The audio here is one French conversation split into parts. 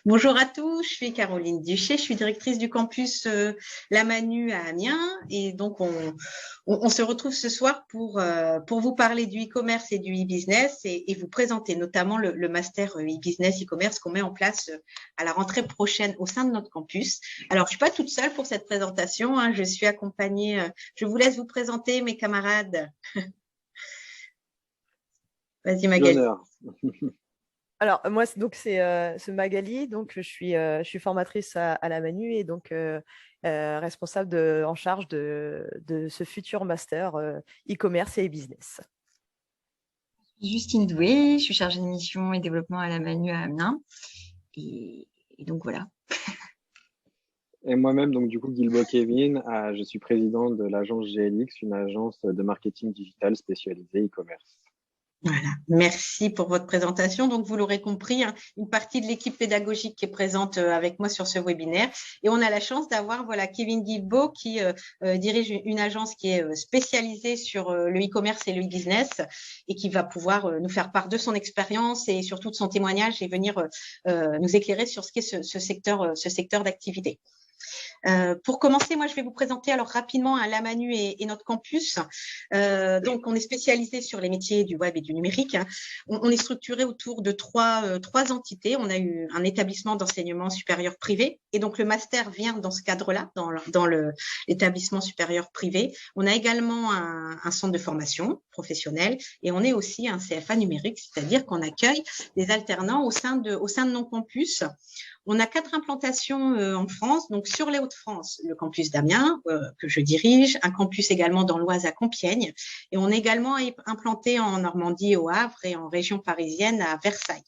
Bonjour à tous, je suis Caroline Duché, je suis directrice du campus La Manu à Amiens et donc on se retrouve ce soir pour vous parler du e-commerce et du e-business et vous présenter notamment le master e-business e-commerce qu'on met en place à la rentrée prochaine au sein de notre campus. Alors, je suis pas toute seule pour cette présentation, hein, je suis accompagnée, je vous laisse vous présenter mes camarades. Vas-y Magali. L'honneur. Alors, moi, c'est Magali, donc je suis formatrice à la Manu et donc responsable en charge de ce futur master e-commerce et e-business. Justine Doué, je suis chargée de mission et développement à la Manu à Amiens. Et donc voilà. Et moi-même, donc du coup, Guilbault Kevin, je suis président de l'agence GLX, une agence de marketing digital spécialisée e-commerce. Voilà, merci pour votre présentation. Donc, vous l'aurez compris, hein, une partie de l'équipe pédagogique qui est présente avec moi sur ce webinaire. Et on a la chance d'avoir Kevin Guilbault qui dirige une agence qui est spécialisée sur le e-commerce et le e-business et qui va pouvoir nous faire part de son expérience et surtout de son témoignage et venir nous éclairer sur ce qu'est ce secteur d'activité. Pour commencer, moi, je vais vous présenter alors rapidement la Manu et notre campus. Donc, on est spécialisé sur les métiers du web et du numérique. On est structuré autour de trois entités. On a eu un établissement d'enseignement supérieur privé et donc le master vient dans ce cadre-là, dans l'établissement supérieur privé. On a également un centre de formation professionnelle et on est aussi un CFA numérique, c'est-à-dire qu'on accueille des alternants au sein de nos campus. On a 4 implantations en France, donc sur les Hauts-de-France, le campus d'Amiens que je dirige, un campus également dans l'Oise à Compiègne, et on est également implanté en Normandie, au Havre et en région parisienne à Versailles.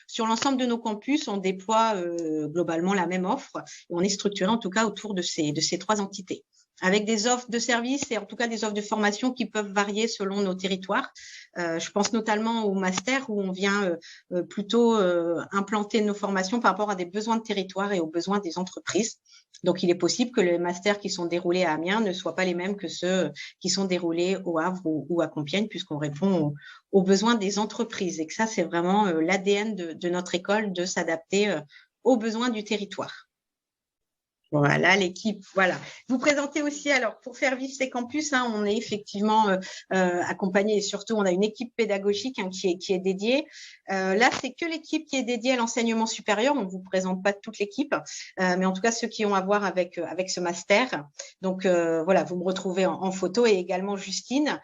Sur l'ensemble de nos campus, on déploie globalement la même offre, et on est structuré en tout cas autour de ces 3 entités, avec des offres de services et en tout cas des offres de formation qui peuvent varier selon nos territoires. Je pense notamment au master où on vient plutôt implanter nos formations par rapport à des besoins de territoire et aux besoins des entreprises. Donc, il est possible que les masters qui sont déroulés à Amiens ne soient pas les mêmes que ceux qui sont déroulés au Havre ou à Compiègne, puisqu'on répond aux besoins des entreprises. Et que ça, c'est vraiment l'ADN de notre école de s'adapter aux besoins du territoire. Voilà, l'équipe, voilà. Vous présentez aussi, alors, pour faire vivre ces campus, hein, on est effectivement accompagné et surtout, on a une équipe pédagogique qui est dédiée. Là, c'est que l'équipe qui est dédiée à l'enseignement supérieur. On ne vous présente pas toute l'équipe, mais en tout cas, ceux qui ont à voir avec ce master. Donc, voilà, vous me retrouvez en photo et également Justine.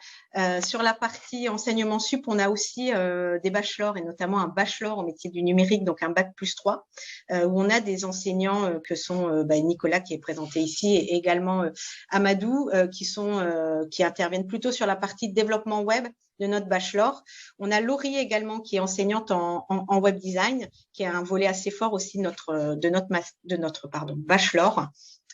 Sur la partie enseignement sup, on a aussi des bachelors et notamment un bachelor au métier du numérique, donc un bac+3, où on a des enseignants que sont Nicolas qui est présenté ici et également Amadou qui interviennent plutôt sur la partie de développement web de notre bachelor. On a Laurie également qui est enseignante en web design, qui a un volet assez fort aussi de notre bachelor.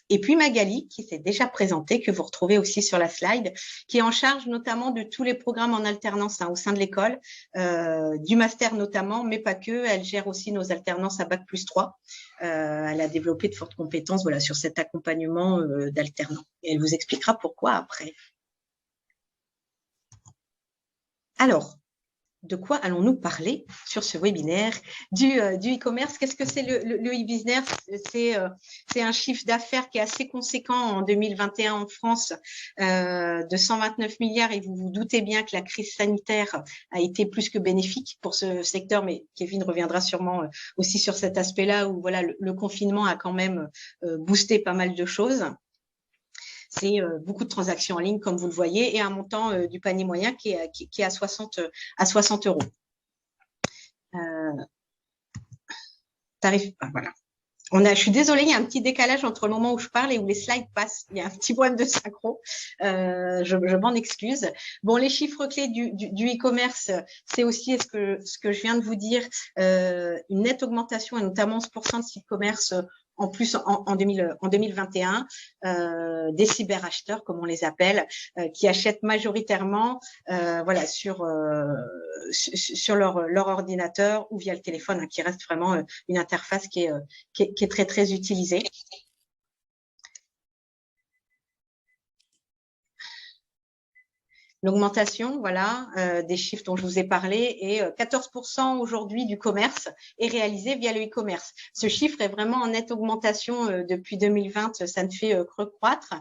Et puis Magali, qui s'est déjà présentée, que vous retrouvez aussi sur la slide, qui est en charge notamment de tous les programmes en alternance au sein de l'école, du master notamment, mais pas que. Elle gère aussi nos alternances à bac+3. Elle a développé de fortes compétences sur cet accompagnement d'alternants. Et elle vous expliquera pourquoi après. Alors, de quoi allons-nous parler sur ce webinaire du e-commerce? Qu'est-ce que c'est le e-business? C'est un chiffre d'affaires qui est assez conséquent en 2021 en France, de 129 milliards, et vous vous doutez bien que la crise sanitaire a été plus que bénéfique pour ce secteur, mais Kevin reviendra sûrement aussi sur cet aspect-là où le confinement a quand même boosté pas mal de choses. C'est beaucoup de transactions en ligne, comme vous le voyez, et un montant du panier moyen qui est à 60 euros. Voilà. Je suis désolée, il y a un petit décalage entre le moment où je parle et où les slides passent. Il y a un petit problème de synchro. Je m'en excuse. Bon, les chiffres clés du e-commerce, c'est aussi ce que je viens de vous dire, une nette augmentation et notamment 11% de sites e-commerce en plus en 2021, des cyberacheteurs comme on les appelle, qui achètent majoritairement sur leur ordinateur ou via le téléphone, qui reste vraiment une interface qui est très très utilisée. L'augmentation, voilà, des chiffres dont je vous ai parlé, et 14% aujourd'hui du commerce est réalisé via le e-commerce. Ce chiffre est vraiment en nette augmentation depuis 2020, ça ne fait que croître.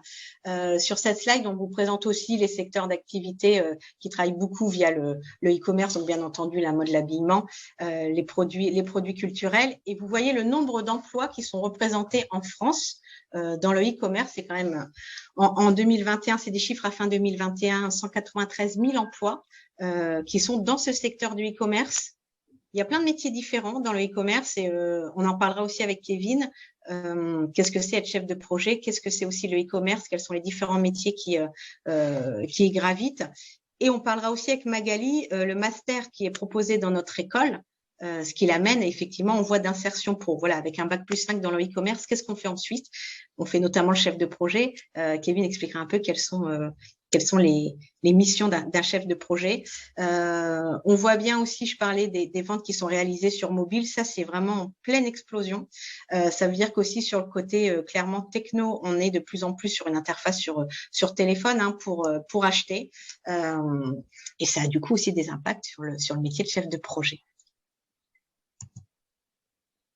Sur cette slide, on vous présente aussi les secteurs d'activité qui travaillent beaucoup via le e-commerce, donc bien entendu la mode, l'habillement, les produits culturels. Et vous voyez le nombre d'emplois qui sont représentés en France dans le e-commerce. C'est quand même en 2021, c'est des chiffres à fin 2021, 193 000 emplois qui sont dans ce secteur du e-commerce. Il y a plein de métiers différents dans le e-commerce et on en parlera aussi avec Kevin. Qu'est-ce que c'est être chef de projet? Qu'est-ce que c'est aussi le e-commerce? Quels sont les différents métiers qui y gravitent? Et on parlera aussi avec Magali, le master qui est proposé dans notre école. Ce qui l'amène effectivement en voie d'insertion pro. Voilà, avec un bac+5 dans le e-commerce, qu'est-ce qu'on fait ensuite? On fait notamment le chef de projet. Kevin expliquera un peu quelles sont les missions d'un chef de projet. On voit bien aussi, je parlais des ventes qui sont réalisées sur mobile. Ça, c'est vraiment en pleine explosion. Ça veut dire qu'aussi sur le côté clairement techno, on est de plus en plus sur une interface sur téléphone pour acheter. Et ça a du coup aussi des impacts sur le métier de chef de projet.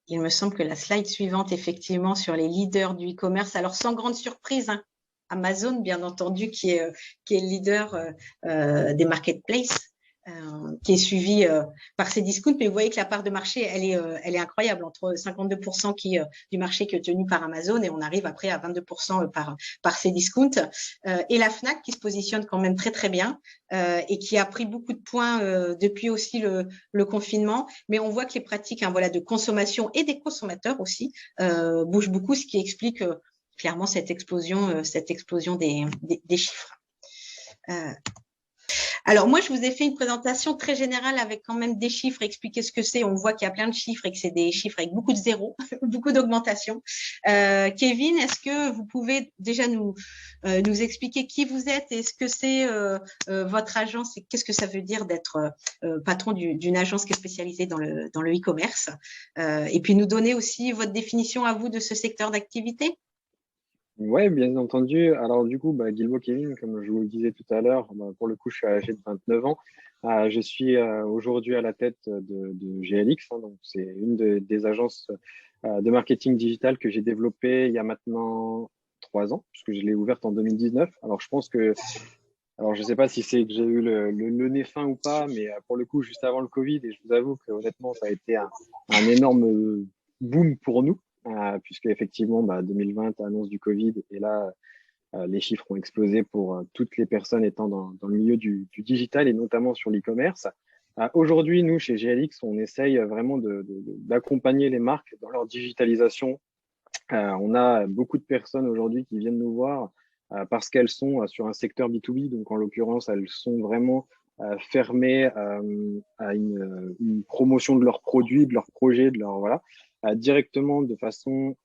Il me semble que la slide suivante, effectivement, sur les leaders du e-commerce. Alors, sans grande surprise, hein, Amazon, bien entendu, qui est le leader des marketplaces, qui est suivi par ces discounts. Mais vous voyez que la part de marché, elle est incroyable, entre 52% du marché qui est tenu par Amazon et on arrive après à 22% par ces discounts. Et la Fnac qui se positionne quand même très, très bien et qui a pris beaucoup de points depuis aussi le confinement. Mais on voit que les pratiques voilà, de consommation et des consommateurs aussi bougent beaucoup, ce qui explique clairement cette explosion des chiffres. Alors, moi, je vous ai fait une présentation très générale avec quand même des chiffres, expliquer ce que c'est. On voit qu'il y a plein de chiffres et que c'est des chiffres avec beaucoup de zéros, beaucoup d'augmentation. Kevin, est-ce que vous pouvez déjà nous expliquer qui vous êtes et ce que c'est votre agence et qu'est-ce que ça veut dire d'être patron d'une agence qui est spécialisée dans le e-commerce et puis nous donner aussi votre définition à vous de ce secteur d'activité? Ouais, bien entendu. Alors du coup, Guilbault Kevin, comme je vous le disais tout à l'heure, pour le coup, je suis âgé de 29 ans. Je suis aujourd'hui à la tête de GLX, hein, donc c'est une des agences de marketing digital que j'ai développée il y a maintenant 3 ans, puisque je l'ai ouverte en 2019. Alors je pense que, alors je sais pas si c'est que j'ai eu le nez fin ou pas, mais pour le coup, juste avant le Covid, et je vous avoue que honnêtement, ça a été un énorme boom pour nous. Puisque effectivement 2020 annonce du Covid et là les chiffres ont explosé pour toutes les personnes étant dans le milieu du digital et notamment sur l'e-commerce. Aujourd'hui, nous chez GLX, on essaye vraiment d'accompagner les marques dans leur digitalisation. On a beaucoup de personnes aujourd'hui qui viennent nous voir parce qu'elles sont sur un secteur B2B, donc en l'occurrence elles sont vraiment fermées à une promotion de leurs produits, de leurs projets, de leur voilà. Directement de façon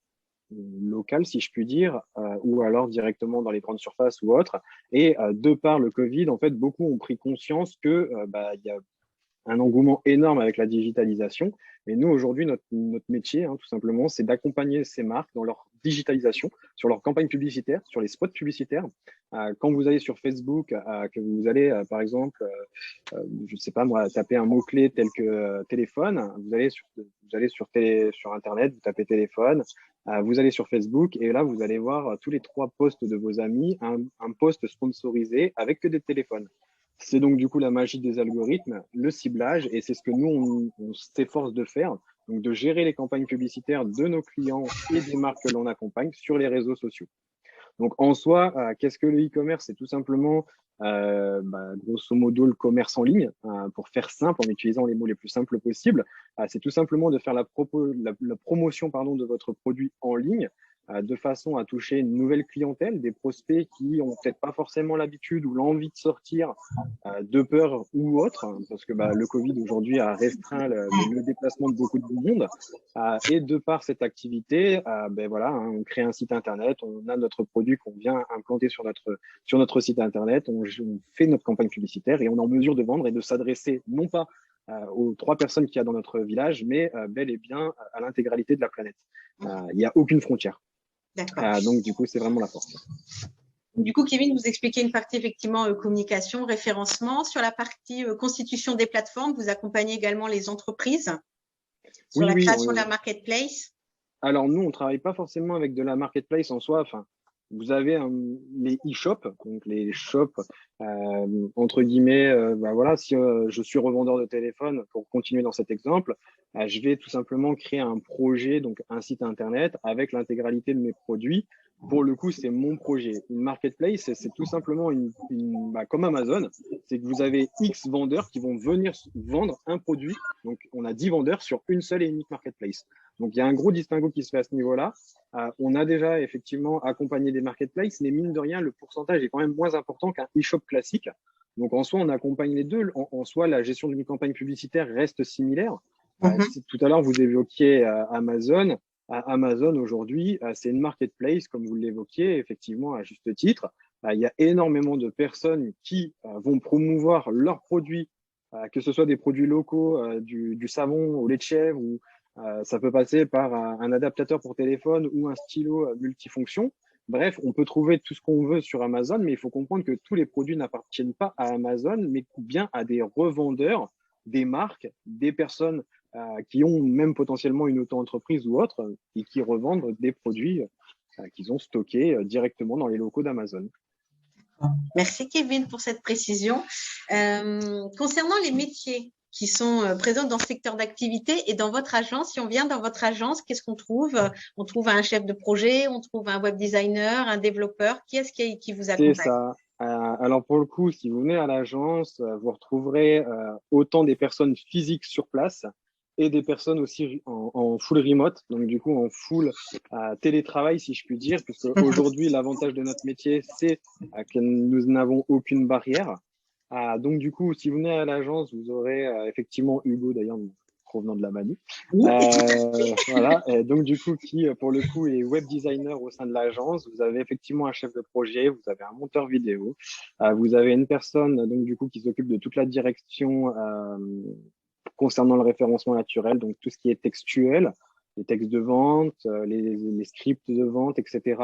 locale, si je puis dire, ou alors directement dans les grandes surfaces ou autres. Et de par le Covid, en fait, beaucoup ont pris conscience que il y a un engouement énorme avec la digitalisation. Et nous, aujourd'hui, notre métier, hein, tout simplement, c'est d'accompagner ces marques dans leur digitalisation, sur leur campagne publicitaire, sur les spots publicitaires. Quand vous allez sur Facebook, que vous allez, par exemple, je ne sais pas moi, taper un mot-clé tel que téléphone, vous allez sur Internet, vous tapez téléphone, vous allez sur Facebook et là, vous allez voir tous les 3 posts de vos amis, un post sponsorisé avec que des téléphones. C'est donc du coup la magie des algorithmes, le ciblage, et c'est ce que nous, on s'efforce de faire, donc de gérer les campagnes publicitaires de nos clients et des marques que l'on accompagne sur les réseaux sociaux. Donc en soi, qu'est-ce que le e-commerce? C'est tout simplement, grosso modo, le commerce en ligne, pour faire simple, en utilisant les mots les plus simples possibles. C'est tout simplement de faire la promotion de votre produit en ligne, de façon à toucher une nouvelle clientèle, des prospects qui ont peut-être pas forcément l'habitude ou l'envie de sortir de peur ou autre, parce que le Covid aujourd'hui a restreint le déplacement de beaucoup de monde. Et de par cette activité, on crée un site internet, on a notre produit qu'on vient implanter sur notre site internet, on fait notre campagne publicitaire et on est en mesure de vendre et de s'adresser non pas aux 3 personnes qu'il y a dans notre village, mais bel et bien à l'intégralité de la planète. Il n'y a aucune frontière. Donc du coup, c'est vraiment la force. Du coup, Kevin, vous expliquez une partie effectivement communication, référencement. Sur la partie constitution des plateformes, vous accompagnez également les entreprises sur la création de la marketplace. Alors nous, on travaille pas forcément avec de la marketplace en soi. Enfin, vous avez les e-shops, donc les shops entre guillemets. Voilà, si je suis revendeur de téléphone, pour continuer dans cet exemple, je vais tout simplement créer un projet, donc un site internet avec l'intégralité de mes produits. Pour le coup, c'est mon projet. Une marketplace, c'est tout simplement comme Amazon, c'est que vous avez X vendeurs qui vont venir vendre un produit. Donc, on a 10 vendeurs sur une seule et unique marketplace. Donc, il y a un gros distinguo qui se fait à ce niveau-là. On a déjà effectivement accompagné des marketplaces, mais mine de rien, le pourcentage est quand même moins important qu'un e-shop classique. Donc, en soi, on accompagne les deux. En soi, la gestion d'une campagne publicitaire reste similaire. Tout à l'heure, vous évoquiez Amazon. Amazon, aujourd'hui, c'est une marketplace, comme vous l'évoquiez, effectivement, à juste titre. Il y a énormément de personnes qui vont promouvoir leurs produits, que ce soit des produits locaux, du savon au lait de chèvre, ou ça peut passer par un adaptateur pour téléphone ou un stylo multifonction. Bref, on peut trouver tout ce qu'on veut sur Amazon, mais il faut comprendre que tous les produits n'appartiennent pas à Amazon, mais bien à des revendeurs, des marques, des personnes qui ont même potentiellement une auto-entreprise ou autre et qui revendent des produits qu'ils ont stockés directement dans les locaux d'Amazon. Merci Kevin pour cette précision. Concernant les métiers qui sont présents dans ce secteur d'activité et dans votre agence, si on vient dans votre agence, qu'est-ce qu'on trouve? On trouve un chef de projet, on trouve un web designer, un développeur. Qui est-ce qui vous accompagne? C'est ça. Alors pour le coup, si vous venez à l'agence, vous retrouverez autant des personnes physiques sur place et des personnes aussi en full remote, donc du coup en full télétravail, si je puis dire, puisque aujourd'hui, l'avantage de notre métier, c'est que nous n'avons aucune barrière. Donc du coup, si vous venez à l'agence, vous aurez effectivement Hugo, d'ailleurs, provenant de la Manu. Voilà. Et donc du coup, qui pour le coup est web designer au sein de l'agence. Vous avez effectivement un chef de projet, vous avez un monteur vidéo, vous avez une personne donc du coup qui s'occupe de toute la direction concernant le référencement naturel, donc tout ce qui est textuel, les textes de vente, les scripts de vente, etc.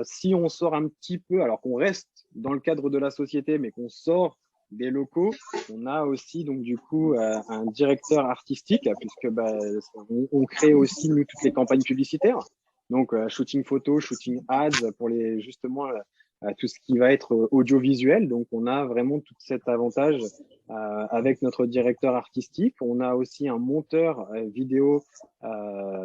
Si on sort un petit peu, alors qu'on reste dans le cadre de la société, mais qu'on sort des locaux, on a aussi donc du coup un directeur artistique, puisque on crée aussi nous toutes les campagnes publicitaires, donc shooting photo, shooting ads pour les justement tout ce qui va être audiovisuel. Donc on a vraiment tout cet avantage avec notre directeur artistique. On a aussi un monteur vidéo,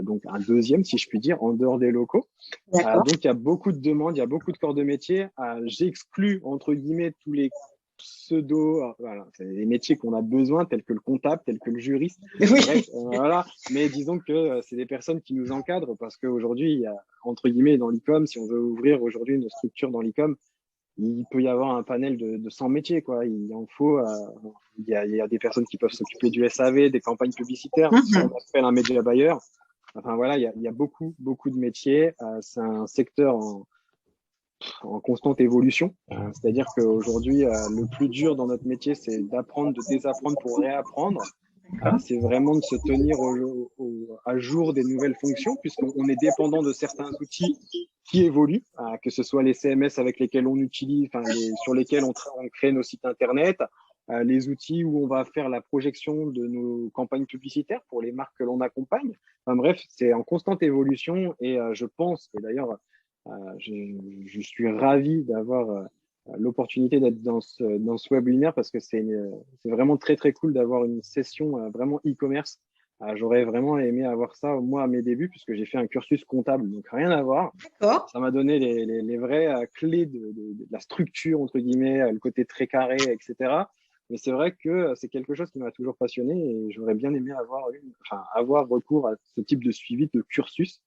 donc un deuxième si je puis dire, en dehors des locaux. Donc il y a beaucoup de demandes, il y a beaucoup de corps de métier. J'exclus entre guillemets tous les voilà, c'est les métiers qu'on a besoin, tels que le comptable, tels que le juriste. Oui. Bref, voilà. Mais disons que c'est des personnes qui nous encadrent parce qu'aujourd'hui, il y a, entre guillemets, dans l'e-com, si on veut ouvrir aujourd'hui une structure dans l'e-com, il peut y avoir un panel de 100 métiers, quoi. Il en faut, il y a des personnes qui peuvent s'occuper du SAV, des campagnes publicitaires, ce qu'on appelle un média buyer. Enfin, voilà, il y a beaucoup de métiers. C'est un secteur en constante évolution. C'est-à-dire qu'aujourd'hui, le plus dur dans notre métier, c'est d'apprendre, de désapprendre pour réapprendre. C'est vraiment de se tenir à jour des nouvelles fonctions, puisqu'on est dépendant de certains outils qui évoluent, que ce soit les CMS avec lesquels on utilise, sur lesquels on crée nos sites Internet, les outils où on va faire la projection de nos campagnes publicitaires pour les marques que l'on accompagne. Enfin, bref, c'est en constante évolution et je pense, et d'ailleurs, je suis ravi d'avoir l'opportunité d'être dans ce webinaire parce que c'est vraiment très, très cool d'avoir une session vraiment e-commerce. J'aurais vraiment aimé avoir ça, moi, à mes débuts, puisque j'ai fait un cursus comptable, donc rien à voir. Ça m'a donné les vraies clés de la structure, entre guillemets, le côté très carré, etc. Mais c'est vrai que c'est quelque chose qui m'a toujours passionné et j'aurais bien aimé avoir recours à ce type de suivi de cursus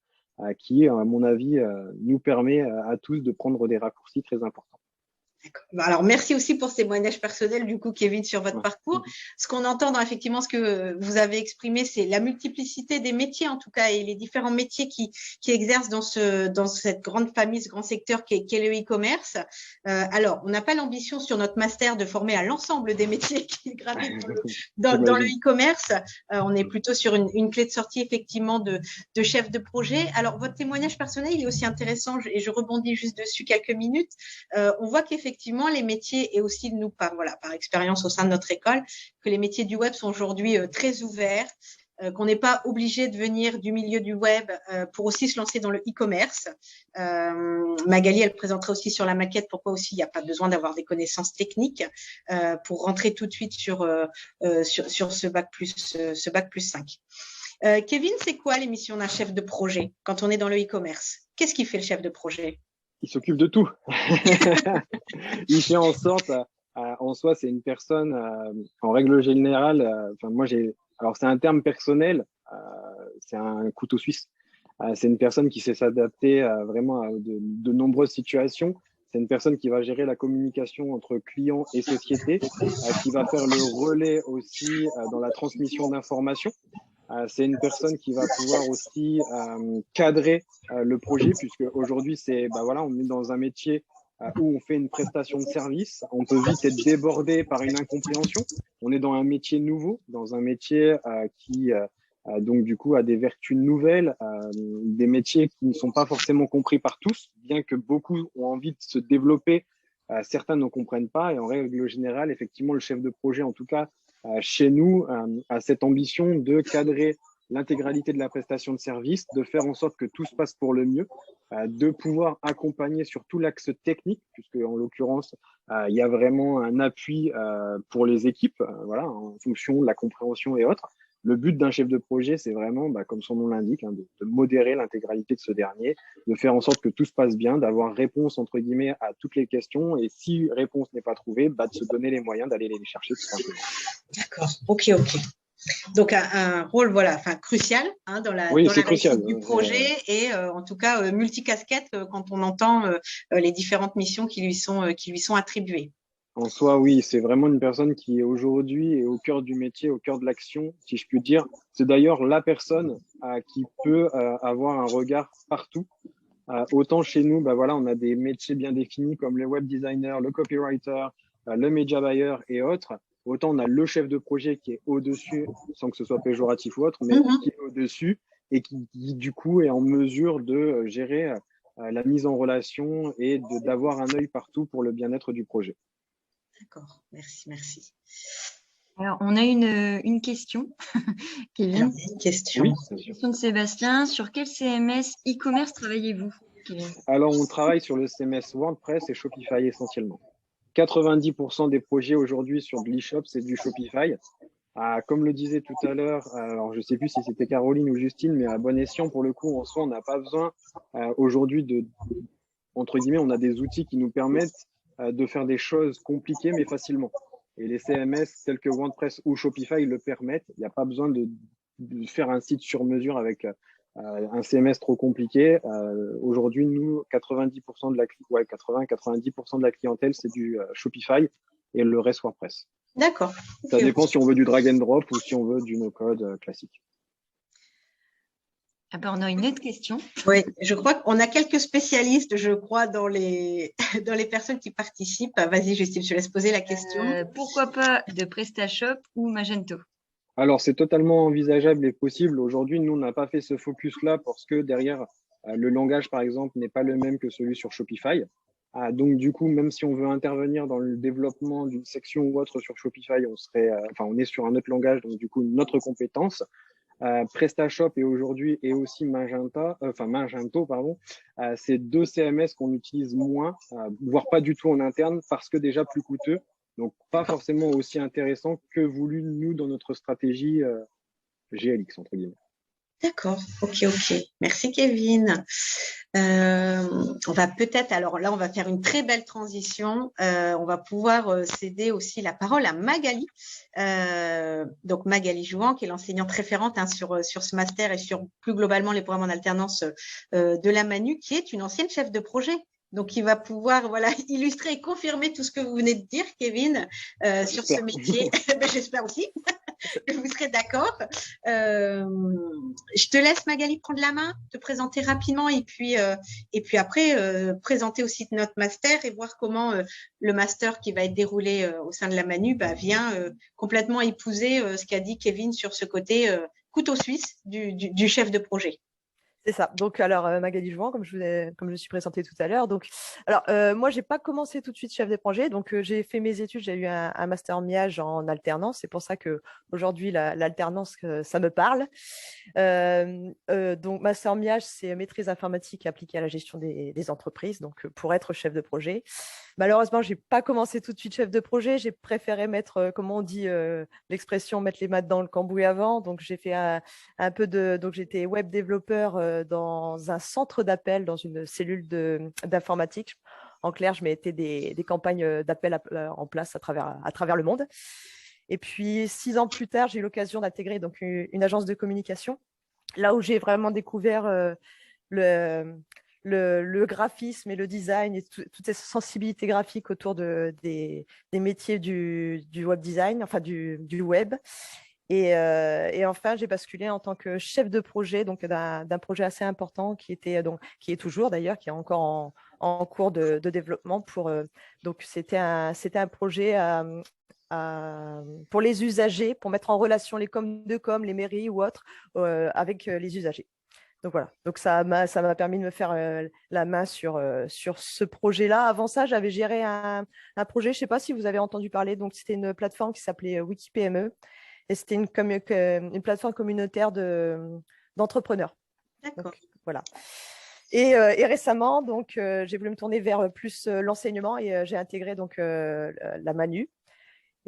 qui, à mon avis, nous permet à tous de prendre des raccourcis très importants. Alors, merci aussi pour ces témoignages personnels, du coup, Kevin, sur votre parcours. Ce qu'on entend effectivement, ce que vous avez exprimé, c'est la multiplicité des métiers, en tout cas, et les différents métiers qui exercent dans cette grande famille, ce grand secteur qu'est le e-commerce. Alors, on n'a pas l'ambition sur notre master de former à l'ensemble des métiers qui gravitent dans le e-commerce. On est plutôt sur une clé de sortie, effectivement, de chef de projet. Alors, votre témoignage personnel, il est aussi intéressant, et je rebondis juste dessus quelques minutes. On voit qu'effectivement, les métiers, et aussi nous, par expérience au sein de notre école, que les métiers du web sont aujourd'hui très ouverts, qu'on n'est pas obligé de venir du milieu du web pour aussi se lancer dans le e-commerce. Magali, elle présentera aussi sur la maquette pourquoi aussi il n'y a pas besoin d'avoir des connaissances techniques pour rentrer tout de suite sur ce bac plus 5. Kevin, c'est quoi les missions d'un chef de projet quand on est dans le e-commerce? Qu'est-ce qu'il fait le chef de projet? Il s'occupe de tout. Il fait en sorte, en soi, c'est une personne, en règle générale, alors c'est un terme personnel, c'est un couteau suisse. C'est une personne qui sait s'adapter vraiment à de nombreuses situations. C'est une personne qui va gérer la communication entre clients et société, qui va faire le relais aussi dans la transmission d'informations. C'est une personne qui va pouvoir aussi cadrer le projet, puisque aujourd'hui on est dans un métier où on fait une prestation de service. On peut vite être débordé par une incompréhension. On est dans un métier nouveau, dans un métier qui donc du coup a des vertus nouvelles, des métiers qui ne sont pas forcément compris par tous, bien que beaucoup ont envie de se développer. Certains ne comprennent pas, et en règle générale, effectivement, le chef de projet, en tout cas, chez nous, a cette ambition de cadrer l'intégralité de la prestation de service, de faire en sorte que tout se passe pour le mieux, de pouvoir accompagner sur tout l'axe technique, puisque en l'occurrence, il y a vraiment un appui pour les équipes, en fonction de la compréhension et autres. Le but d'un chef de projet, c'est vraiment, comme son nom l'indique, de modérer l'intégralité de ce dernier, de faire en sorte que tout se passe bien, d'avoir réponse, entre guillemets, à toutes les questions. Et si réponse n'est pas trouvée, de se donner les moyens d'aller les chercher tout simplement. D'accord, ok. Donc, un rôle crucial dans la réussite du projet et en tout cas multicasquette quand on entend les différentes missions qui lui sont attribuées. En soi, oui, c'est vraiment une personne qui aujourd'hui est au cœur du métier, au cœur de l'action, si je puis dire. C'est d'ailleurs la personne qui peut avoir un regard partout. Autant chez nous, on a des métiers bien définis comme le web designer, le copywriter, le media buyer et autres. Autant on a le chef de projet qui est au-dessus, sans que ce soit péjoratif ou autre, mais qui est au-dessus et qui du coup est en mesure de gérer la mise en relation et d'avoir un œil partout pour le bien-être du projet. D'accord, merci. Alors, on a une question. Kevin. Une question. Oui, une question de Sébastien. Sur quel CMS e-commerce travaillez-vous, Kevin? Alors, on travaille sur le CMS WordPress et Shopify essentiellement. 90% des projets aujourd'hui sur de l'e-shop, c'est du Shopify. Comme le disait tout à l'heure, alors je ne sais plus si c'était Caroline ou Justine, mais à bon escient, pour le coup, en soi, on n'a pas besoin aujourd'hui entre guillemets, on a des outils qui nous permettent de faire des choses compliquées mais facilement. Et les CMS tels que WordPress ou Shopify le permettent. Il n'y a pas besoin de faire un site sur mesure avec un CMS trop compliqué. Aujourd'hui, nous, 90% de la 90% de la clientèle, c'est du Shopify et le reste WordPress. D'accord. Ça dépend si on veut du drag and drop ou si on veut du no-code classique. On a une autre question. Oui, je crois qu'on a quelques spécialistes, dans les personnes qui participent. Vas-y, Justine, je te laisse poser la question. Pourquoi pas de PrestaShop ou Magento? Alors, c'est totalement envisageable et possible. Aujourd'hui, nous, on n'a pas fait ce focus-là parce que derrière, le langage, par exemple, n'est pas le même que celui sur Shopify. Donc, du coup, même si on veut intervenir dans le développement d'une section ou autre sur Shopify, on est sur un autre langage, donc du coup, une autre compétence. PrestaShop et aujourd'hui et aussi Magento, c'est deux CMS qu'on utilise moins, voire pas du tout en interne parce que déjà plus coûteux, donc pas forcément aussi intéressant que voulu nous dans notre stratégie GLX entre guillemets. D'accord, ok. Merci Kevin. On va peut-être, alors là, on va faire une très belle transition. On va pouvoir céder aussi la parole à Magali. Donc Magali Jouan, qui est l'enseignante référente sur ce master et sur plus globalement les programmes en alternance de la Manu, qui est une ancienne chef de projet Donc, il va pouvoir illustrer et confirmer tout ce que vous venez de dire, Kevin, sur ce métier. J'espère aussi que vous serez d'accord. Je te laisse, Magali, prendre la main, te présenter rapidement et puis après, présenter aussi notre master et voir comment le master qui va être déroulé au sein de la Manu vient complètement épouser ce qu'a dit Kevin sur ce côté couteau suisse du chef de projet. C'est ça. Donc, alors, Magali Jouan, comme je me suis présentée tout à l'heure. Donc, alors, moi, j'ai pas commencé tout de suite chef de projet. Donc, j'ai fait mes études. J'ai eu un master MIAGE en alternance. C'est pour ça que aujourd'hui, l'alternance, ça me parle. Donc, master MIAGE, c'est maîtrise informatique appliquée à la gestion des entreprises. Donc, pour être chef de projet. Malheureusement, j'ai pas commencé tout de suite chef de projet. J'ai préféré mettre, comment on dit l'expression, mettre les maths dans le cambouis avant. Donc, j'ai fait un peu donc j'étais web développeur dans un centre d'appel, dans une cellule d'informatique. En clair, je mettais des campagnes d'appel en place à travers le monde. Et puis, 6 ans plus tard, j'ai eu l'occasion d'intégrer donc une agence de communication, là où j'ai vraiment découvert le graphisme et le design et toutes ces sensibilités graphiques autour des métiers du web design, enfin du web. Et enfin, j'ai basculé en tant que chef de projet, donc d'un projet assez important qui est toujours d'ailleurs, qui est encore en cours de développement. Donc, c'était un projet pour les usagers, pour mettre en relation les coms de com, les mairies ou autres, avec les usagers. Donc voilà, donc ça m'a permis de me faire la main sur ce projet-là. Avant ça, j'avais géré un projet, je ne sais pas si vous avez entendu parler, donc c'était une plateforme qui s'appelait WikiPME. Et c'était une plateforme communautaire d'entrepreneurs. D'accord. Donc, voilà. Et récemment, donc, j'ai voulu me tourner vers plus l'enseignement et j'ai intégré donc la Manu.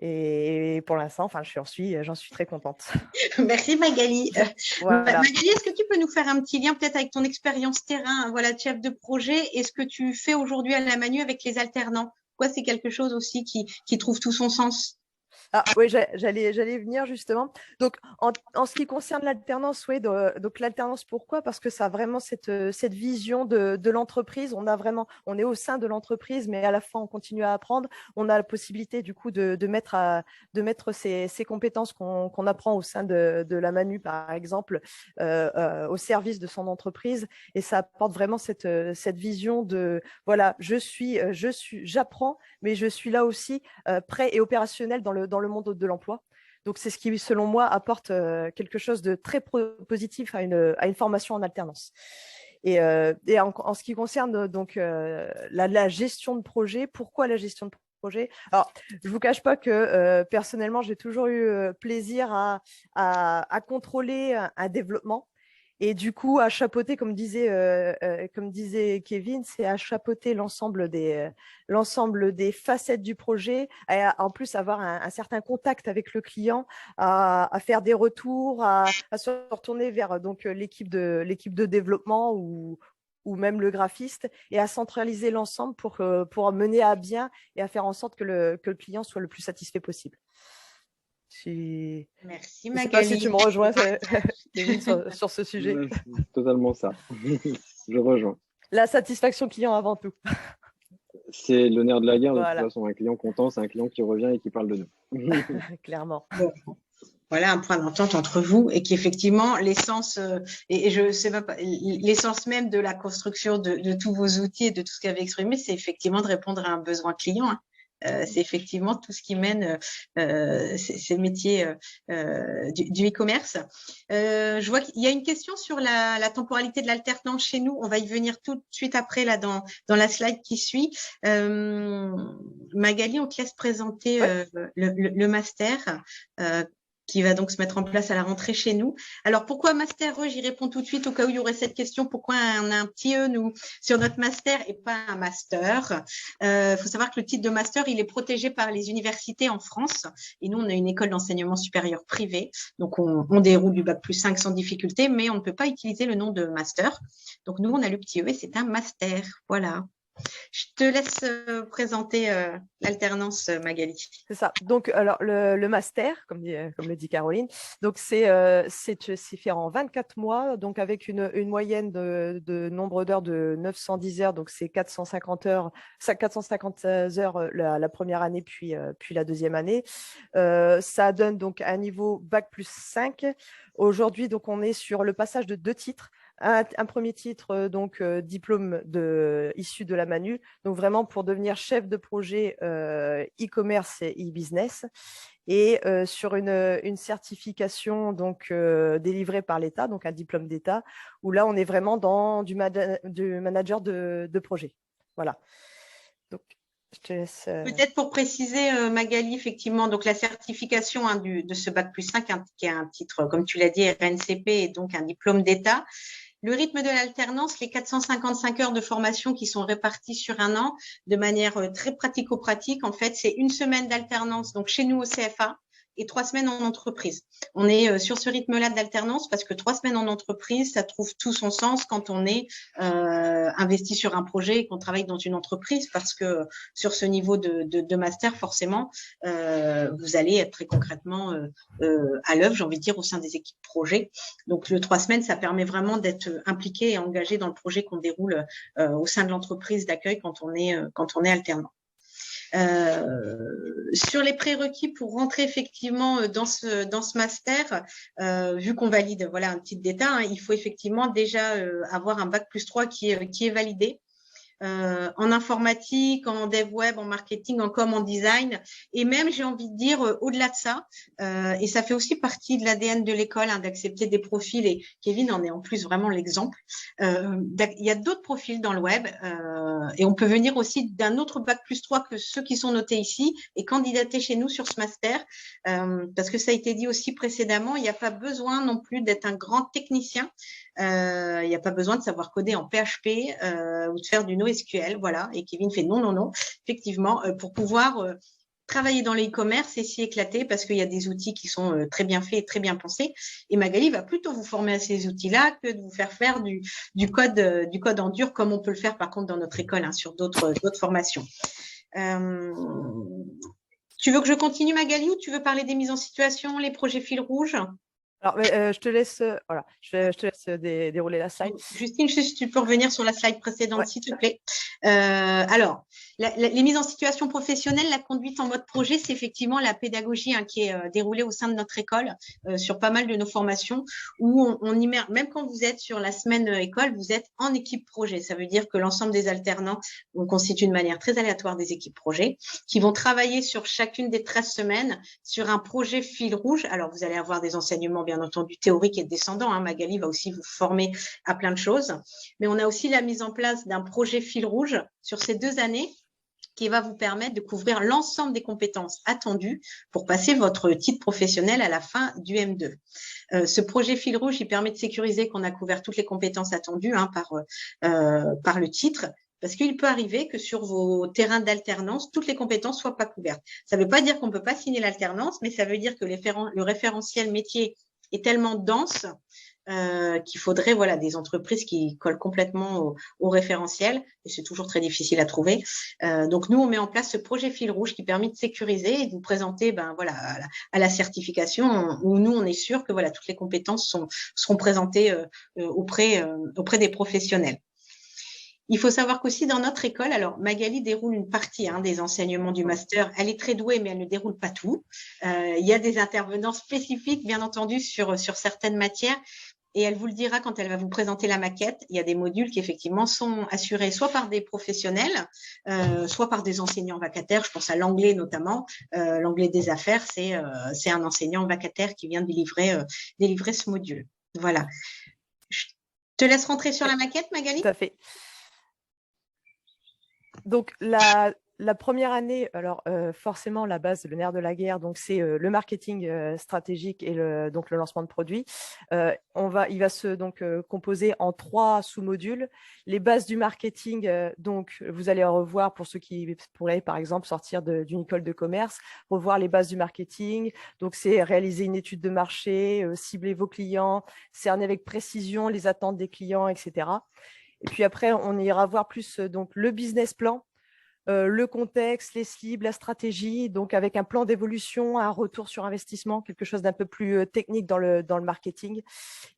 Et pour l'instant, enfin, j'en suis très contente. Merci Magali. Voilà. Magali, est-ce que tu peux nous faire un petit lien peut-être avec ton expérience terrain, de chef de projet et ce que tu fais aujourd'hui à la Manu avec les alternants? Quoi, c'est quelque chose aussi qui trouve tout son sens? Ah oui, j'allais venir justement. Donc, en ce qui concerne l'alternance, oui, donc l'alternance, pourquoi? Parce que ça a vraiment cette vision de l'entreprise. On est au sein de l'entreprise, mais à la fois, on continue à apprendre. On a la possibilité, du coup, de mettre ces compétences qu'on apprend au sein de la Manu, par exemple, au service de son entreprise. Et ça apporte vraiment cette vision de, voilà, j'apprends, mais je suis là aussi prêt et opérationnel dans le monde de l'emploi. Donc, c'est ce qui, selon moi, apporte quelque chose de très positif à une formation en alternance. Et en ce qui concerne donc la gestion de projet, pourquoi la gestion de projet? Alors, je ne vous cache pas que personnellement, j'ai toujours eu plaisir à contrôler un développement. Et du coup, à chapeauter, comme disait Kevin, c'est à chapeauter l'ensemble des facettes du projet, en plus avoir un certain contact avec le client, à faire des retours, à se retourner vers donc l'équipe de développement ou même le graphiste, et à centraliser l'ensemble pour mener à bien et à faire en sorte que le client soit le plus satisfait possible. Merci Magali. Je ne sais pas si tu me rejoins sur ce sujet. Ouais, c'est totalement ça. Je rejoins. La satisfaction client avant tout. C'est le nerf de la guerre. Voilà. De toute façon, un client content, c'est un client qui revient et qui parle de nous. Clairement. Bon. Voilà un point d'entente entre vous et qui effectivement l'essence et je sais pas l'essence même de la construction de tous vos outils et de tout ce qu'avez exprimé, c'est effectivement de répondre à un besoin client. Hein. C'est effectivement tout ce qui mène ces métiers du e-commerce. Je vois qu'il y a une question sur la temporalité de l'alternance chez nous. On va y venir tout de suite après là dans la slide qui suit. Magali, on te laisse présenter le master qui va donc se mettre en place à la rentrée chez nous. Alors, pourquoi Master E? J'y réponds tout de suite au cas où il y aurait cette question. Pourquoi on a un petit E, nous, sur notre Master et pas un Master? Faut savoir que le titre de Master, il est protégé par les universités en France. Et nous, on a une école d'enseignement supérieur privée. Donc, on déroule du Bac+5 sans difficulté, mais on ne peut pas utiliser le nom de Master. Donc, nous, on a le petit E et c'est un Master. Voilà. Je te laisse présenter l'alternance, Magali. C'est ça. Donc, alors, le master, comme le dit Caroline, donc c'est fait en 24 mois, donc avec une moyenne de nombre d'heures de 910 heures, donc c'est 450 heures, 450 heures la première année, puis la deuxième année. Ça donne donc un niveau bac+5. Aujourd'hui, donc, on est sur le passage de 2 titres. Un premier titre, diplôme issu de la Manu, donc vraiment pour devenir chef de projet e-commerce et e-business, et sur une certification délivrée par l'État, donc un diplôme d'État, où là on est vraiment dans du manager de projet. Voilà. Donc, je te laisse. Peut-être pour préciser, Magali, effectivement, donc la certification de ce bac+5, qui est un titre, comme tu l'as dit, RNCP, et donc un diplôme d'État. Le rythme de l'alternance, les 455 heures de formation qui sont réparties sur un an de manière très pratico-pratique, en fait, c'est une semaine d'alternance, donc chez nous au CFA, et 3 semaines en entreprise. On est sur ce rythme-là d'alternance parce que 3 semaines en entreprise, ça trouve tout son sens quand on est investi sur un projet et qu'on travaille dans une entreprise, parce que sur ce niveau de master, forcément, vous allez être très concrètement à l'œuvre, j'ai envie de dire, au sein des équipes projet. Donc, le 3 semaines, ça permet vraiment d'être impliqué et engagé dans le projet qu'on déroule au sein de l'entreprise d'accueil quand on est alternant. Sur les prérequis pour rentrer effectivement dans ce master, vu qu'on valide un titre d'État, hein, il faut effectivement déjà avoir un bac+3 qui est validé. En informatique, en dev web, en marketing, en com, en design, et même, j'ai envie de dire, au-delà de ça, et ça fait aussi partie de l'ADN de l'école, hein, d'accepter des profils, et Kevin en est en plus vraiment l'exemple. Il y a d'autres profils dans le web, et on peut venir aussi d'un autre bac+3 que ceux qui sont notés ici, et candidater chez nous sur ce master, parce que ça a été dit aussi précédemment, il n'y a pas besoin non plus d'être un grand technicien, il n'y a pas besoin de savoir coder en PHP ou de faire du NoSQL, voilà. Et Kevin fait non. Effectivement, pour pouvoir travailler dans l'e-commerce et s'y éclater, parce qu'il y a des outils qui sont très bien faits et très bien pensés. Et Magali va plutôt vous former à ces outils-là que de vous faire du code en dur, comme on peut le faire par contre dans notre école, hein, sur d'autres formations. Tu veux que je continue, Magali, ou tu veux parler des mises en situation, les projets fil rouge? Alors, je te laisse, je te laisse dérouler la slide. Justine, si tu peux revenir sur la slide précédente, ouais, s'il te plaît. Alors, les mises en situation professionnelle, la conduite en mode projet, c'est effectivement la pédagogie, hein, qui est déroulée au sein de notre école sur pas mal de nos formations, où on immerge, même quand vous êtes sur la semaine école, vous êtes en équipe projet. Ça veut dire que l'ensemble des alternants, on constitue de manière très aléatoire des équipes projet qui vont travailler sur chacune des 13 semaines sur un projet fil rouge. Alors, vous allez avoir des enseignements, bien entendu, théoriques et descendants, hein. Magali va aussi vous former à plein de choses. Mais on a aussi la mise en place d'un projet fil rouge sur ces 2 années qui va vous permettre de couvrir l'ensemble des compétences attendues pour passer votre titre professionnel à la fin du M2. Ce projet fil rouge, il permet de sécuriser qu'on a couvert toutes les compétences attendues, hein, par le titre, parce qu'il peut arriver que sur vos terrains d'alternance, toutes les compétences ne soient pas couvertes. Ça ne veut pas dire qu'on ne peut pas signer l'alternance, mais ça veut dire que le référentiel métier est tellement dense qu'il faudrait des entreprises qui collent complètement au référentiel, et c'est toujours très difficile à trouver. Donc nous, on met en place ce projet fil rouge qui permet de sécuriser et de vous présenter à la certification, où nous, on est sûr que toutes les compétences seront présentées auprès des professionnels. Il faut savoir qu'aussi dans notre école, alors Magali déroule une partie des enseignements du master. Elle est très douée, mais elle ne déroule pas tout. Il y a des intervenants spécifiques, bien entendu, sur certaines matières. Et elle vous le dira quand elle va vous présenter la maquette. Il y a des modules qui effectivement sont assurés soit par des professionnels, soit par des enseignants vacataires. Je pense à l'anglais notamment. L'anglais des affaires, c'est un enseignant vacataire qui vient de délivrer ce module. Voilà. Je te laisse rentrer sur la maquette, Magali. Tout à fait. Donc, la première année, alors forcément, la base, le nerf de la guerre, donc c'est le marketing stratégique et le lancement de produits. Il va se composer en 3 sous-modules. Les bases du marketing, donc vous allez revoir, pour ceux qui pourraient par exemple sortir d'une école de commerce, revoir les bases du marketing. Donc c'est réaliser une étude de marché, cibler vos clients, cerner avec précision les attentes des clients, etc. Et puis après, on ira voir plus donc, le business plan, le contexte, les cibles, la stratégie, donc avec un plan d'évolution, un retour sur investissement, quelque chose d'un peu plus technique dans le marketing.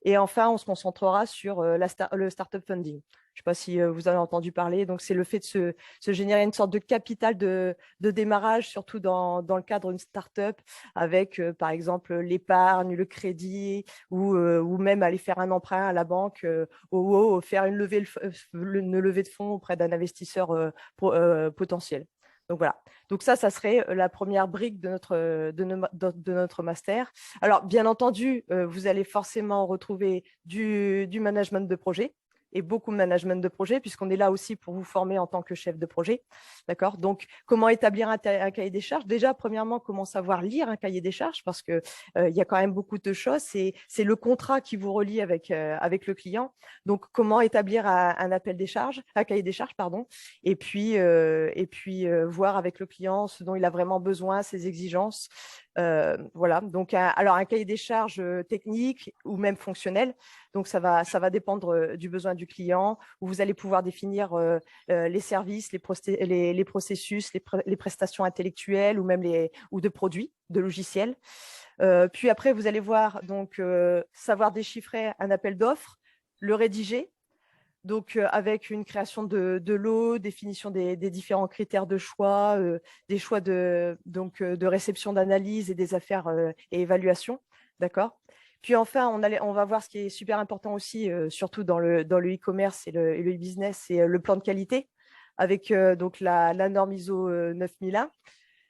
Et enfin, on se concentrera sur le startup funding. Je ne sais pas si vous avez entendu parler. Donc, c'est le fait de se générer une sorte de capital de démarrage, surtout dans le cadre d'une startup, avec, par exemple, l'épargne, le crédit, ou même aller faire un emprunt à la banque, ou faire une levée de fonds auprès d'un investisseur potentiel. Donc voilà. Donc ça serait la première brique de notre master. Alors, bien entendu, vous allez forcément retrouver du management de projet et beaucoup de management de projet, puisqu'on est là aussi pour vous former en tant que chef de projet. D'accord ? Donc, comment établir un cahier des charges ? Déjà, premièrement, comment savoir lire un cahier des charges, parce qu'il y a quand même beaucoup de choses. C'est le contrat qui vous relie avec le client. Donc, comment établir un appel des charges, un cahier des charges, pardon, et puis voir avec le client ce dont il a vraiment besoin, ses exigences. Voilà, donc alors un cahier des charges technique ou même fonctionnel. Donc ça va dépendre du besoin du client, où vous allez pouvoir définir les services, les processus, les prestations intellectuelles ou même ou de produits, de logiciels. Puis après, vous allez voir donc savoir déchiffrer un appel d'offres, le rédiger. Donc, avec une création de lot, définition des différents critères de choix, des choix de réception d'analyse et des affaires et évaluation. D'accord ? Puis enfin, on va voir ce qui est super important aussi, surtout dans le e-commerce et le e-business, c'est le plan de qualité avec donc la norme ISO 9001,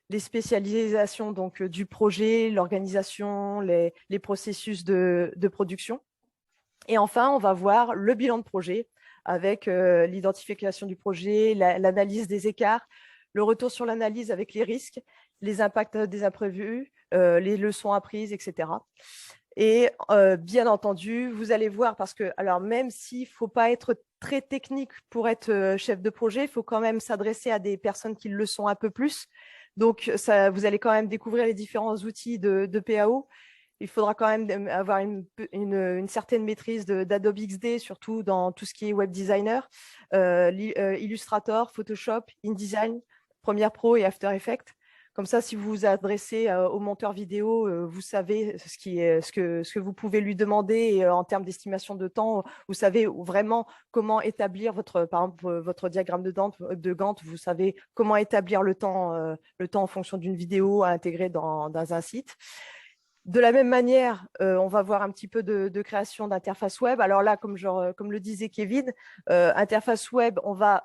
les spécialisations donc, du projet, l'organisation, les processus de production. Et enfin, on va voir le bilan de projet avec l'identification du projet, l'analyse des écarts, le retour sur l'analyse avec les risques, les impacts des imprévus, les leçons apprises, etc. Et bien entendu, vous allez voir, parce que alors même s'il ne faut pas être très technique pour être chef de projet, il faut quand même s'adresser à des personnes qui le sont un peu plus. Donc, vous allez quand même découvrir les différents outils de PAO. Il faudra quand même avoir une certaine maîtrise d'Adobe XD, surtout dans tout ce qui est web designer, Illustrator, Photoshop, InDesign, Premiere Pro et After Effects. Comme ça, si vous vous adressez au monteur vidéo, vous savez ce que vous pouvez lui demander et en termes d'estimation de temps, vous savez vraiment comment établir par exemple, votre diagramme de Gantt, vous savez comment établir le temps en fonction d'une vidéo à intégrer dans un site. De la même manière, on va voir un petit peu de création d'interface web. Alors là, comme le disait Kevin, interface web, on va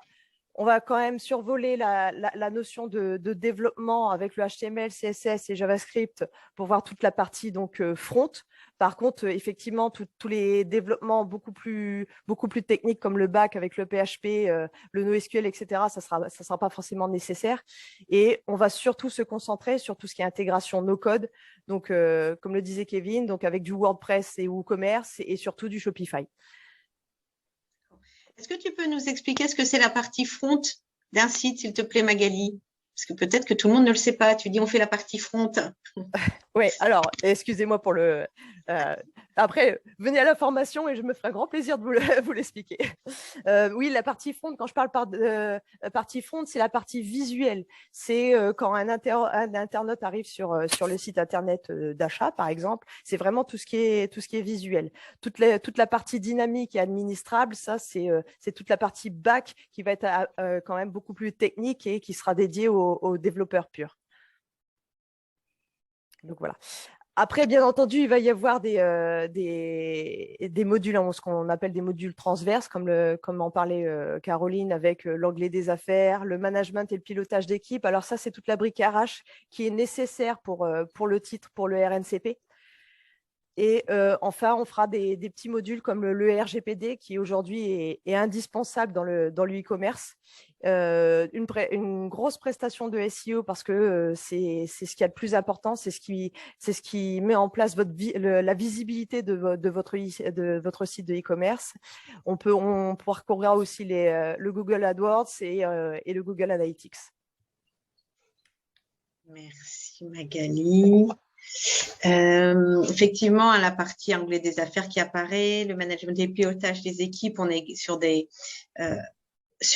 quand même survoler la notion de développement avec le HTML, CSS et JavaScript pour voir toute la partie donc front. Par contre, effectivement, tous les développements beaucoup plus techniques comme le back avec le PHP, le NoSQL, etc., ça sera pas forcément nécessaire. Et on va surtout se concentrer sur tout ce qui est intégration no-code. Donc, comme le disait Kevin, donc avec du WordPress et WooCommerce et surtout du Shopify. Est-ce que tu peux nous expliquer ce que c'est la partie front d'un site, s'il te plaît, Magali? Parce que peut-être que tout le monde ne le sait pas. Tu dis on fait la partie front. Oui, alors, excusez-moi pour le… après, venez à la formation et je me ferai un grand plaisir de vous l'expliquer. Oui, la partie front, quand je parle partie front, c'est la partie visuelle. C'est quand un internaute arrive sur le site internet d'achat, par exemple, c'est vraiment tout ce qui est visuel. Toute la partie dynamique et administrable, ça, c'est toute la partie back qui va être quand même beaucoup plus technique et qui sera dédiée aux développeurs purs. Donc voilà. Après, bien entendu, il va y avoir des modules, ce qu'on appelle des modules transverses, comme en parlait Caroline, avec l'anglais des affaires, le management et le pilotage d'équipe. Alors ça, c'est toute la brique RH qui est nécessaire pour le titre, pour le RNCP. Et enfin, on fera des petits modules comme le RGPD qui aujourd'hui est indispensable dans le e-commerce. Une grosse prestation de SEO parce que c'est ce qu'il y a de plus important, c'est ce qui met en place la visibilité de votre site de e-commerce. On parcourra aussi le Google AdWords et le Google Analytics. Merci Magali. Effectivement, la partie anglais des affaires qui apparaît, le management et le pilotage des équipes, on est sur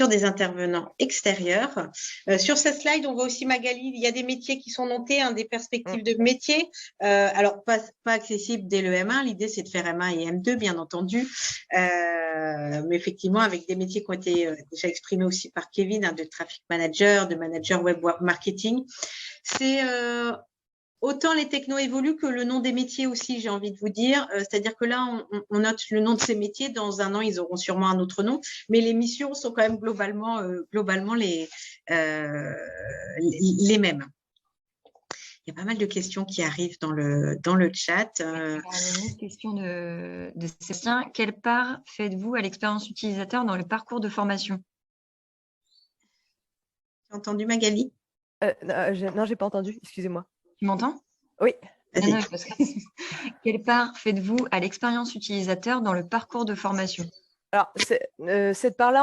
des intervenants extérieurs. Sur cette slide, on voit aussi, Magali, il y a des métiers qui sont notés, hein, des perspectives de métiers. Alors, pas accessibles dès le M1. L'idée, c'est de faire M1 et M2, bien entendu. Mais effectivement, avec des métiers qui ont été déjà exprimés aussi par Kevin, hein, de traffic manager, de manager web marketing. C'est autant les technos évoluent que le nom des métiers aussi, j'ai envie de vous dire. C'est-à-dire que là, on note le nom de ces métiers. Dans un an, ils auront sûrement un autre nom. Mais les missions sont quand même globalement les mêmes. Il y a pas mal de questions qui arrivent dans le chat. Il y a une autre question de Sébastien. Quelle part faites-vous à l'expérience utilisateur dans le parcours de formation? Tu as entendu, Magali? Non, j'ai pas entendu. Excusez-moi. Tu m'entends? Oui. Quelle part faites-vous à l'expérience utilisateur dans le parcours de formation? Alors, cette part-là,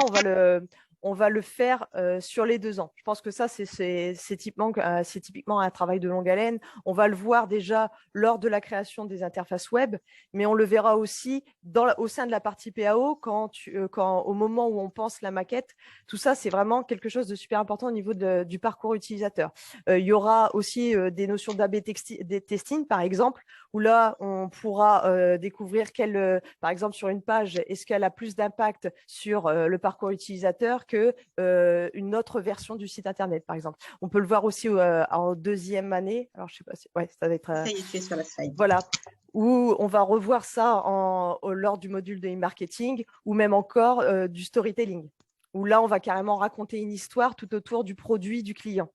on va le faire sur les 2 ans. Je pense que ça, c'est typiquement un travail de longue haleine. On va le voir déjà lors de la création des interfaces web, mais on le verra aussi au sein de la partie PAO quand au moment où on pense la maquette. Tout ça, c'est vraiment quelque chose de super important au niveau du parcours utilisateur. Il y aura aussi des notions d'A/B testing, par exemple, où là, on pourra découvrir par exemple, sur une page, est-ce qu'elle a plus d'impact sur le parcours utilisateur qu'une autre version du site Internet, par exemple. On peut le voir aussi en 2e année. Alors, je sais pas si… Ouais, ça va être… Ça y est, tu es sur la slide. Voilà, où on va revoir ça lors du module de e-marketing ou même encore du storytelling, où là, on va carrément raconter une histoire tout autour du produit du client.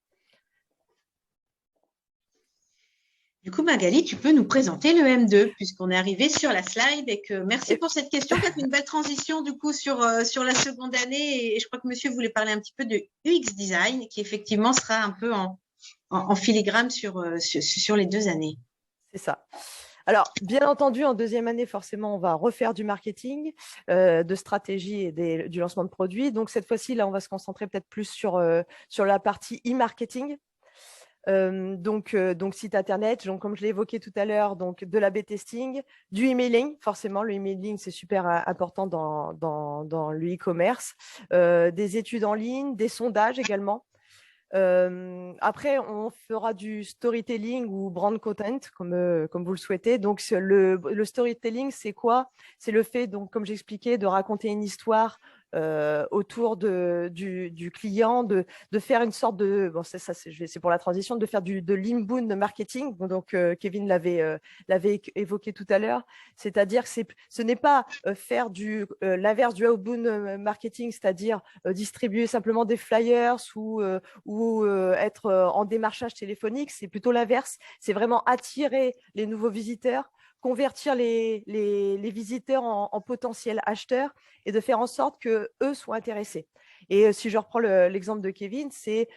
Du coup, Magali, tu peux nous présenter le M2 puisqu'on est arrivé sur la slide et que merci pour cette question qui a fait une belle transition du coup sur la seconde année et je crois que monsieur voulait parler un petit peu de UX design qui effectivement sera un peu en filigrane sur les 2 années. C'est ça. Alors, bien entendu, en 2e année, forcément, on va refaire du marketing, de stratégie et du lancement de produits. Donc, cette fois-ci, là, on va se concentrer peut-être plus sur la partie e-marketing. Donc, site internet, donc, comme je l'ai évoqué tout à l'heure, donc de l'A/B testing, du emailing, forcément, le emailing, c'est super important dans le e-commerce, des études en ligne, des sondages également. Après, on fera du storytelling ou brand content, comme vous le souhaitez. Donc, le storytelling, c'est quoi? C'est le fait, donc, comme j'expliquais, de raconter une histoire autour du client, de faire une sorte de… Bon, c'est pour la transition, de faire de l'inbound marketing. Donc, Kevin l'avait évoqué tout à l'heure. C'est-à-dire que ce n'est pas faire l'inverse du outbound marketing, c'est-à-dire distribuer simplement des flyers ou être en démarchage téléphonique. C'est plutôt l'inverse. C'est vraiment attirer les nouveaux visiteurs, convertir les visiteurs en potentiels acheteurs et de faire en sorte qu'eux soient intéressés. Et si je reprends l'exemple de Kevin, c'est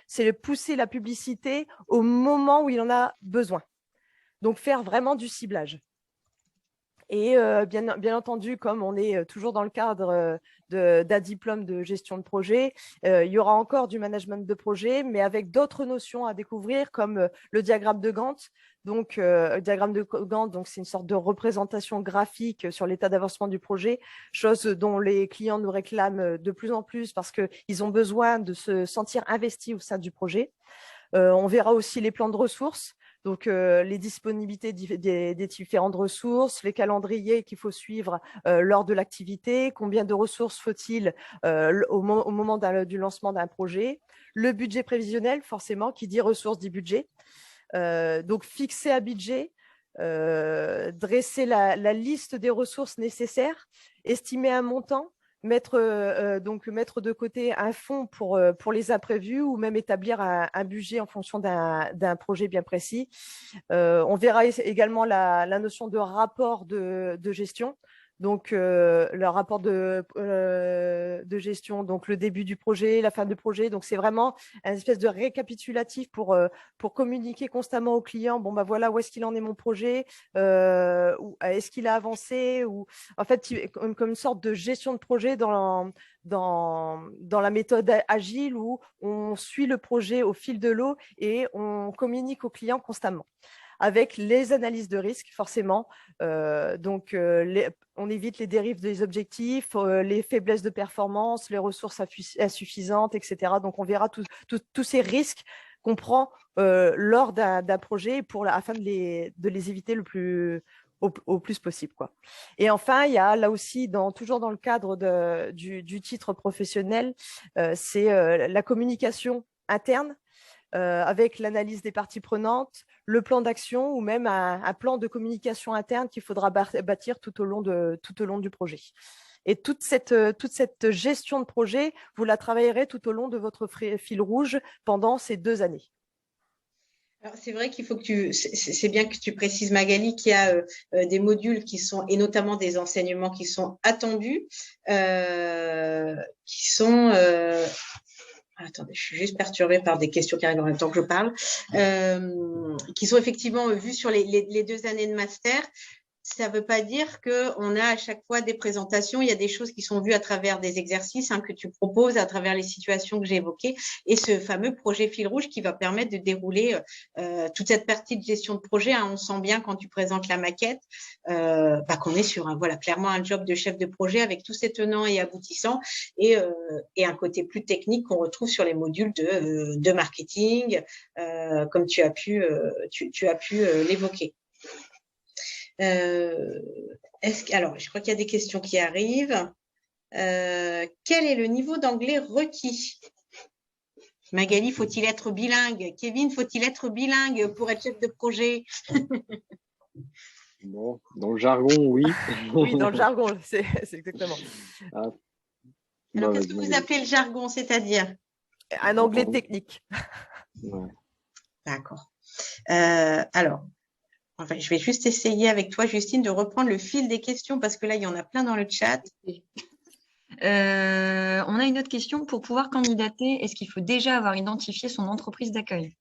pousser la publicité au moment où il en a besoin. Donc, faire vraiment du ciblage. Et bien entendu, comme on est toujours dans le cadre d'un diplôme de gestion de projet, il y aura encore du management de projet, mais avec d'autres notions à découvrir, comme le diagramme de Gantt. Donc, le diagramme de Gantt, c'est une sorte de représentation graphique sur l'état d'avancement du projet, chose dont les clients nous réclament de plus en plus parce qu'ils ont besoin de se sentir investis au sein du projet. On verra aussi les plans de ressources. Donc, les disponibilités des différentes ressources, les calendriers qu'il faut suivre lors de l'activité, combien de ressources faut-il au moment du lancement d'un projet, le budget prévisionnel, forcément, qui dit ressources dit budget. Donc, fixer un budget, dresser la liste des ressources nécessaires, estimer un montant, mettre de côté un fonds pour les imprévus ou même établir un budget en fonction d'un projet bien précis. On verra également la notion de rapport de gestion. Donc, le rapport de gestion, donc le début du projet, la fin du projet. Donc, c'est vraiment une espèce de récapitulatif pour communiquer constamment au client. Bon, bah voilà, où est-ce qu'il en est mon projet, est-ce qu'il a avancé, ou en fait, comme une sorte de gestion de projet dans la méthode agile où on suit le projet au fil de l'eau et on communique au client constamment. avec les analyses de risque, forcément. On évite les dérives des objectifs, les faiblesses de performance, les ressources insuffisantes, etc. Donc, on verra tous ces risques qu'on prend lors d'un projet afin de les éviter au plus possible, quoi. Et enfin, il y a là aussi, toujours dans le cadre du titre professionnel, c'est la communication interne avec l'analyse des parties prenantes, le plan d'action ou même un plan de communication interne qu'il faudra bâtir tout au long du projet. Et toute cette gestion de projet, vous la travaillerez tout au long de votre fil rouge pendant ces 2 années. Alors, c'est vrai qu'il faut que c'est bien que tu précises, Magali, qu'il y a des modules qui sont, et notamment des enseignements qui sont attendus, qui sont, attendez, je suis juste perturbée par des questions qui arrivent en même temps que je parle, qui sont effectivement vues sur les 2 années de master. Ça ne veut pas dire qu'on a à chaque fois des présentations. Il y a des choses qui sont vues à travers des exercices que tu proposes, à travers les situations que j'ai évoquées, et ce fameux projet fil rouge qui va permettre de dérouler toute cette partie de gestion de projet. On sent bien quand tu présentes la maquette qu'on est sur clairement un job de chef de projet avec tous ces tenants et aboutissants, et un côté plus technique qu'on retrouve sur les modules de marketing, comme tu as pu l'évoquer. Alors, je crois qu'il y a des questions qui arrivent. Quel est le niveau d'anglais requis? Magali, faut-il être bilingue? Kevin, faut-il être bilingue pour être chef de projet? Bon, dans le jargon, oui. Oui, dans le jargon, c'est exactement. Alors, qu'est-ce que vous appelez le jargon, c'est-à-dire? Un anglais technique. Ouais. D'accord. Alors, enfin, je vais juste essayer avec toi, Justine, de reprendre le fil des questions parce que là, il y en a plein dans le chat. On a une autre question. Pour pouvoir candidater, est-ce qu'il faut déjà avoir identifié son entreprise d'accueil?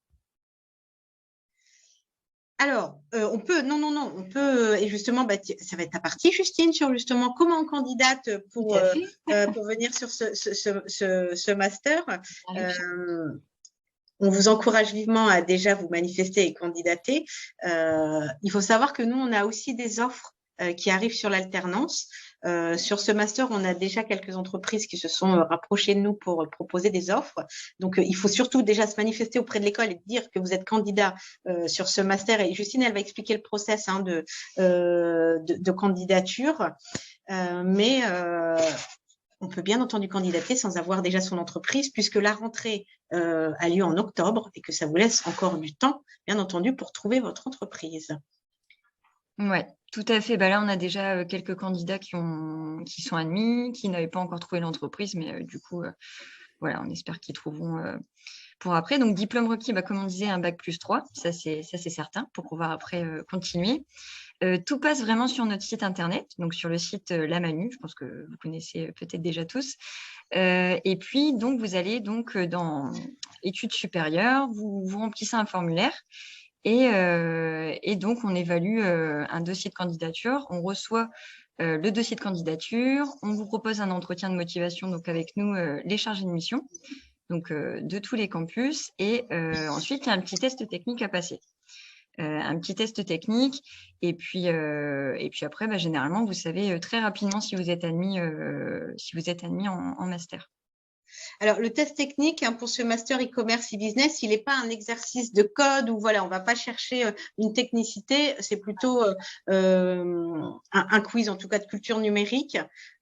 Alors, on peut, non, on peut, et justement, ça va être ta partie, Justine, sur justement comment on candidate pour venir sur ce master. On vous encourage vivement à déjà vous manifester et candidater. Il faut savoir que nous, on a aussi des offres qui arrivent sur l'alternance. Sur ce master, on a déjà quelques entreprises qui se sont rapprochées de nous pour proposer des offres. Donc, il faut surtout déjà se manifester auprès de l'école et dire que vous êtes candidat sur ce master. Et Justine, elle va expliquer le process de candidature. Mais on peut bien entendu candidater sans avoir déjà son entreprise, puisque la rentrée a lieu en octobre et que ça vous laisse encore du temps, bien entendu, pour trouver votre entreprise. Oui, tout à fait. Là, on a déjà quelques candidats qui sont admis, qui n'avaient pas encore trouvé l'entreprise, mais du coup, voilà, on espère qu'ils trouveront pour après. Donc, diplôme requis, comme on disait, un bac+3, ça c'est certain, pour pouvoir après continuer. Tout passe vraiment sur notre site internet, donc sur le site La Manu, je pense que vous connaissez peut-être déjà tous. Et puis, donc, vous allez donc dans études supérieures, vous remplissez un formulaire et donc, on évalue un dossier de candidature. On reçoit le dossier de candidature. On vous propose un entretien de motivation, donc avec nous, les chargés de mission, donc de tous les campus. Et ensuite, il y a un petit test technique à passer. Un petit test technique et puis après, généralement, vous savez très rapidement si vous êtes admis en master. Alors, le test technique pour ce master e-commerce e-business, il n'est pas un exercice de code où on ne va pas chercher une technicité, c'est plutôt un quiz, en tout cas de culture numérique.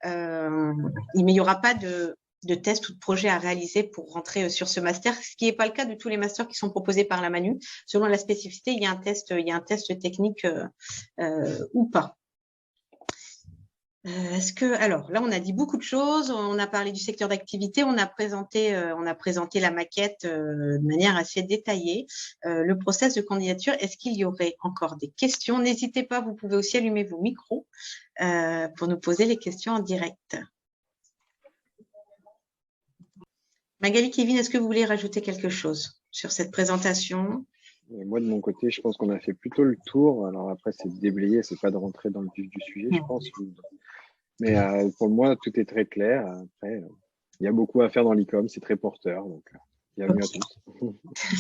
Mais il n'y aura pas de tests ou de projets à réaliser pour rentrer sur ce master, ce qui n'est pas le cas de tous les masters qui sont proposés par la Manu. Selon la spécificité, il y a un test technique ou pas. Alors là, on a dit beaucoup de choses. On a parlé du secteur d'activité. On a présenté la maquette de manière assez détaillée. Le process de candidature. Est-ce qu'il y aurait encore des questions? N'hésitez pas. Vous pouvez aussi allumer vos micros pour nous poser les questions en direct. Magali, Kevin, est-ce que vous voulez rajouter quelque chose sur cette présentation? Moi, de mon côté, je pense qu'on a fait plutôt le tour. Alors après, c'est de déblayer, c'est pas de rentrer dans le vif du sujet, je pense. Mais pour moi, tout est très clair. Après, il y a beaucoup à faire dans l'e-com, c'est très porteur. Donc, bienvenue à tous.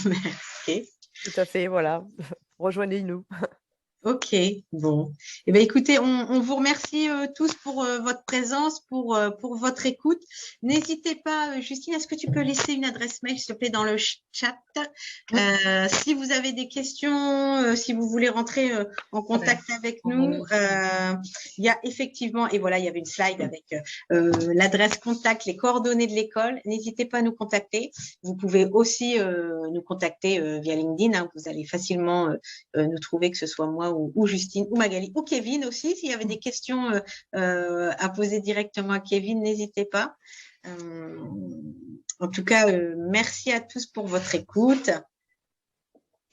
Merci. Tout à fait, voilà. rejoignez-nous. Ok, bon. Eh bien, écoutez, on vous remercie tous pour votre présence, pour votre écoute. N'hésitez pas, Justine, est-ce que tu peux laisser une adresse mail, s'il te plaît, dans le chat? Si vous avez des questions, si vous voulez rentrer en contact avec nous, il y a effectivement, et voilà, il y avait une slide avec l'adresse contact, les coordonnées de l'école. N'hésitez pas à nous contacter. Vous pouvez aussi nous contacter via LinkedIn. Hein. Vous allez facilement nous trouver, que ce soit moi ou Justine ou Magali ou Kevin aussi. S'il y avait des questions à poser directement à Kevin, n'hésitez pas. En tout cas, merci à tous pour votre écoute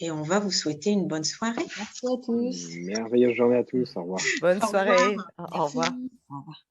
et on va vous souhaiter une bonne soirée. Merci à tous. Merveilleuse journée à tous. Au revoir. Bonne soirée. Au revoir. Au revoir.